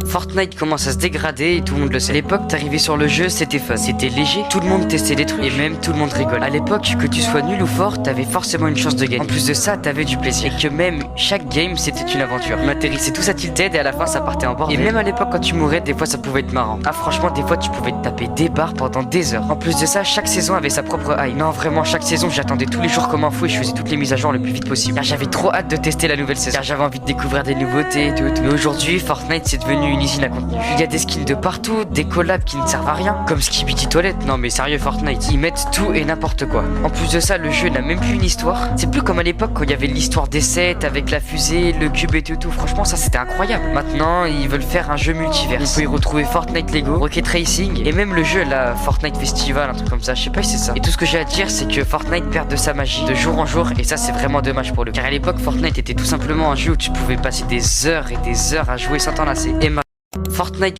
Fortnite commence à se dégrader et tout le monde le sait. À l'époque, t'arrivais sur le jeu, c'était fun, c'était léger, tout le monde testait des trucs et même tout le monde rigole. À l'époque, que tu sois nul ou fort, t'avais forcément une chance de gagner. En plus de ça, t'avais du plaisir. Et que même chaque game, c'était une aventure. On atterrissait tous à Tilted et à la fin, ça partait en bordel. Et même à l'époque, quand tu mourais, des fois, ça pouvait être marrant. Ah, franchement, des fois, tu pouvais te taper des barres pendant des heures. En plus de ça, chaque saison avait sa propre hype. Non, vraiment, chaque saison, j'attendais tous les jours comme un fou et je faisais toutes les mises à jour le plus vite possible. Car j'avais trop hâte de tester la nouvelle saison. Car j'avais envie de découvrir des nouveautés et tout. Mais aujourd'hui, Fortnite, c'est devenu une usine à contenu. Il y a des skins de partout, des collabs qui ne servent à rien, comme Skibidi Toilette. Non mais sérieux, Fortnite, ils mettent tout et n'importe quoi. En plus de ça, le jeu n'a même plus une histoire. C'est plus comme à l'époque quand il y avait l'histoire des sets avec la fusée, le cube et tout. Franchement, ça c'était incroyable. Maintenant, ils veulent faire un jeu multivers. On peut y retrouver Fortnite Lego, Rocket Racing et même le jeu là, Fortnite Festival, un truc comme ça. Je sais pas si c'est ça. Et tout ce que j'ai à dire, c'est que Fortnite perd de sa magie de jour en jour et ça c'est vraiment dommage pour le. Car à l'époque, Fortnite était tout simplement un jeu où tu pouvais passer des heures et des heures à jouer sans t'en lasser. Et Fortnite